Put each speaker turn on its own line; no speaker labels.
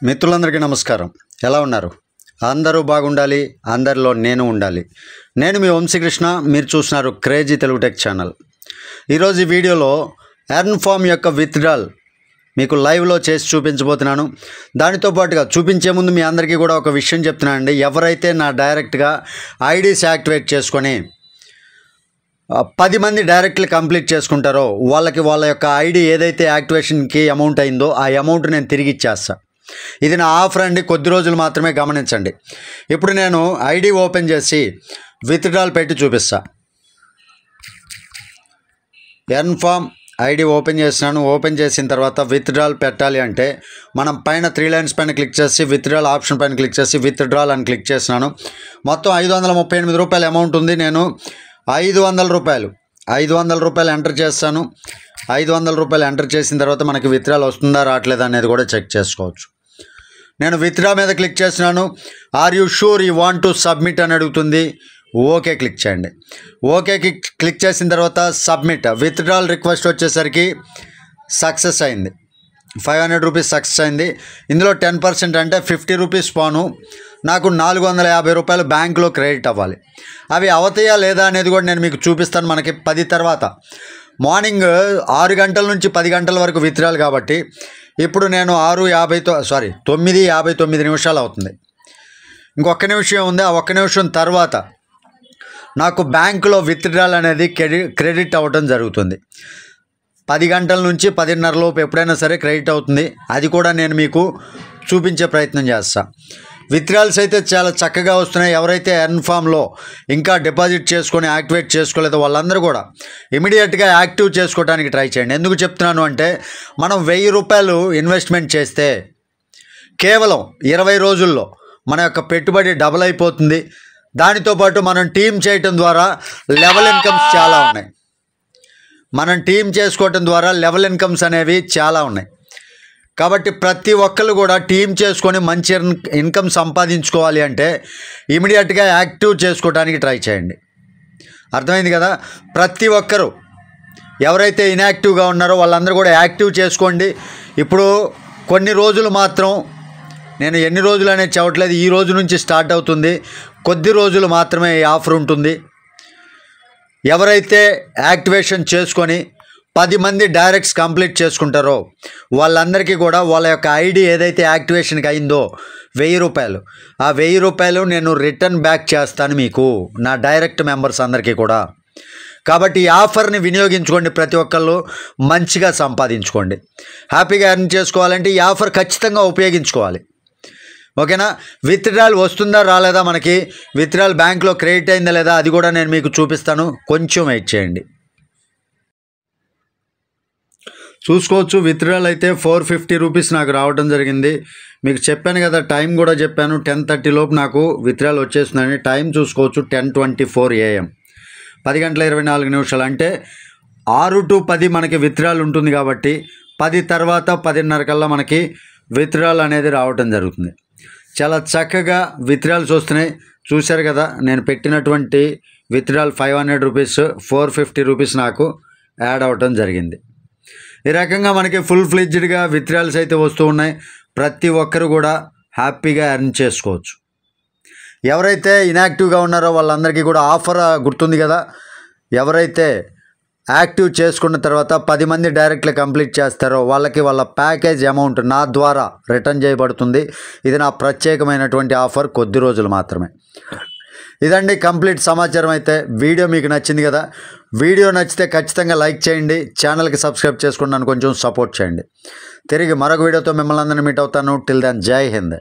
మిత్రులందరికీ నమస్కారం. ఎలా ఉన్నారు? అందరూ బాగుండాలి, అందరిలో నేను ఉండాలి. నేను మీ వంశీకృష్ణ. మీరు చూస్తున్నారు క్రేజీ తెలుగు టెక్ ఛానల్. ఈరోజు ఈ వీడియోలో ఎర్న్ ఫామ్ యొక్క విత్డ్రాల్ మీకు లైవ్లో చేసి చూపించబోతున్నాను. దానితో పాటుగా చూపించే ముందు మీ అందరికీ కూడా ఒక విషయం చెప్తున్నానండి. ఎవరైతే నా డైరెక్ట్గా ఐడీస్ యాక్టివేట్ చేసుకొని 10 మంది డైరెక్ట్లీ కంప్లీట్ చేసుకుంటారో వాళ్ళకి వాళ్ళ యొక్క ఐడి ఏదైతే యాక్టివేషన్కి అమౌంట్ అయిందో ఆ అమౌంట్ నేను తిరిగి ఇచ్చేస్తాను. ఇది నా ఆఫర్ అండి, కొద్ది రోజులు మాత్రమే గమనించండి. ఇప్పుడు నేను ఐడి ఓపెన్ చేసి విత్డ్రాల్ పెట్టి చూపిస్తా. ఎర్న్ ఫామ్ ఐడి ఓపెన్ చేసినాను. ఓపెన్ చేసిన తర్వాత విత్డ్రాల్ పెట్టాలి అంటే మనం పైన 3 లైన్స్ పైన క్లిక్ చేసి విత్డ్రాల్ ఆప్షన్ పైన క్లిక్ చేసి విత్డ్రాల్ అని క్లిక్ చేసినాను. మొత్తం 538 రూపాయల అమౌంట్ ఉంది. నేను 500 రూపాయలు ఎంటర్ చేస్తాను. 500 రూపాయలు ఎంటర్ చేసిన తర్వాత మనకి విత్డ్రాల్ వస్తుందా రావట్లేదా అనేది కూడా చెక్ చేసుకోవచ్చు. నేను విత్డ్రా మీద క్లిక్ చేసినాను. Are you sure you want to submit అని అడుగుతుంది. ఓకే క్లిక్ చేయండి. ఓకే క్లిక్ చేసిన తర్వాత సబ్మిట్. విత్డ్రాల్ రిక్వెస్ట్ వచ్చేసరికి సక్సెస్ అయింది. 500 రూపీస్ సక్సెస్ అయింది. ఇందులో 10% అంటే 50 రూపీస్ పోను. నాకు 450 రూపాయలు బ్యాంకులో క్రెడిట్ అవ్వాలి. అవి అవతాయా లేదా అనేది కూడా నేను మీకు చూపిస్తాను. మనకి 10 తర్వాత మార్నింగ్ 6 గంటల నుంచి 10 గంటల వరకు విత్డ్రాల్ కాబట్టి ఇప్పుడు నేను 9:59 నిమిషాలు అవుతుంది. ఇంకొక నిమిషం ఉంది. ఆ ఒక్క నిమిషం తర్వాత నాకు బ్యాంకులో విత్డ్రాల్ అనేది క్రెడిట్ అవ్వడం జరుగుతుంది. 10 గంటల నుంచి 10:30 లోపు ఎప్పుడైనా సరే క్రెడిట్ అవుతుంది. అది కూడా నేను మీకు చూపించే ప్రయత్నం చేస్తాను. విత్డ్రాల్స్ అయితే చాలా చక్కగా వస్తున్నాయి. ఎవరైతే ఎర్న్ ఫామ్లో ఇంకా డిపాజిట్ చేసుకొని యాక్టివేట్ చేసుకోలేదో వాళ్ళందరూ కూడా ఇమీడియట్గా యాక్టివ్ చేసుకోవడానికి ట్రై చేయండి. ఎందుకు చెప్తున్నాను అంటే మనం 1000 రూపాయలు ఇన్వెస్ట్మెంట్ చేస్తే కేవలం 20 రోజుల్లో మన యొక్క పెట్టుబడి డబుల్ అయిపోతుంది. దానితో పాటు మనం టీం చేయటం ద్వారా లెవెల్ ఇన్కమ్స్ చాలా ఉన్నాయి. మనం టీం చేసుకోవటం ద్వారా లెవెల్ ఇన్కమ్స్ అనేవి చాలా ఉన్నాయి. కాబట్టి ప్రతి ఒక్కరు కూడా టీం చేసుకొని మంచి ఇన్కమ్ సంపాదించుకోవాలి అంటే ఇమీడియట్గా యాక్టివ్ చేసుకోవడానికి ట్రై చేయండి. అర్థమైంది కదా? ప్రతి ఒక్కరూ ఎవరైతే ఇన్యాక్టివ్గా ఉన్నారో వాళ్ళందరూ కూడా యాక్టివ్ చేసుకోండి. ఇప్పుడు కొన్ని రోజులు మాత్రం, నేను ఎన్ని రోజులు అనేది చెప్పట్లేదు, ఈ రోజు నుంచి స్టార్ట్ అవుతుంది. కొద్ది రోజులు మాత్రమే ఈ ఆఫర్ ఉంటుంది. ఎవరైతే యాక్టివేషన్ చేసుకొని 10 మంది డైరెక్ట్స్ కంప్లీట్ చేసుకుంటారో వాళ్ళందరికీ కూడా వాళ్ళ యొక్క ఐడి ఏదైతే యాక్టివేషన్కి అయిందో 1000 రూపాయలు, ఆ 1000 రూపాయలు నేను రిటర్న్ బ్యాక్ చేస్తాను మీకు, నా డైరెక్ట్ మెంబర్స్ అందరికీ కూడా. కాబట్టి ఈ ఆఫర్ని వినియోగించుకోండి. ప్రతి ఒక్కళ్ళు మంచిగా సంపాదించుకోండి. హ్యాపీగా ఎర్న్ చేసుకోవాలంటే ఈ ఆఫర్ ఖచ్చితంగా ఉపయోగించుకోవాలి. ఓకేనా? విత్డ్రాల్ వస్తుందా రాలేదా, మనకి విత్డ్రాల్ బ్యాంక్లో క్రెడిట్ అయిందా లేదా అది కూడా నేను మీకు చూపిస్తాను. కొంచెం వెయిట్ చేయండి. చూసుకోవచ్చు. విత్డ్రాల్ అయితే 450 రూపీస్ నాకు రావడం జరిగింది. మీకు చెప్పాను కదా, టైం కూడా చెప్పాను. 10:30 లోపు నాకు విత్డ్రాల్ వచ్చేస్తుందని. టైం చూసుకోవచ్చు. 10:24 AM, 10:24 అంటే 6 to 10 మనకి విత్డ్రాల్ ఉంటుంది. కాబట్టి 10 తర్వాత 10:30 కల్లా మనకి విత్డ్రాల్ అనేది రావడం జరుగుతుంది. చాలా చక్కగా విత్డ్రాల్స్ వస్తున్నాయి. చూశారు కదా, నేను పెట్టినటువంటి విత్డ్రాల్ 500 రూపీస్, 450 రూపీస్ నాకు యాడ్ అవ్వటం జరిగింది. ఈ రకంగా మనకి ఫుల్ ఫ్లెడ్జ్డ్గా విత్డ్రాల్స్ అయితే వస్తూ ఉన్నాయి. ప్రతి ఒక్కరు కూడా హ్యాపీగా ఎర్న్ చేసుకోవచ్చు. ఎవరైతే ఇన్యాక్టివ్గా ఉన్నారో వాళ్ళందరికీ కూడా ఆఫర్ గుర్తుంది కదా. ఎవరైతే యాక్టివ్ చేసుకున్న తర్వాత 10 మంది డైరెక్ట్లీ కంప్లీట్ చేస్తారో వాళ్ళకి వాళ్ళ ప్యాకేజ్ అమౌంట్ నా ద్వారా రిటర్న్ చేయబడుతుంది. ఇది నా ప్రత్యేకమైనటువంటి ఆఫర్, కొద్ది రోజులు మాత్రమే. ఇదండి కంప్లీట్ సమాచారం. అయితే వీడియో మీకు నచ్చింది కదా. వీడియో నచ్చితే ఖచ్చితంగా లైక్ చేయండి. ఛానల్కి సబ్స్క్రైబ్ చేసుకుని నన్ను కొంచెం సపోర్ట్ చేయండి. తిరిగి మరొక వీడియోతో మిమ్మల్ని అందరినీ మీట్ అవుతాను. టిల్ దెన్ జై హింద్.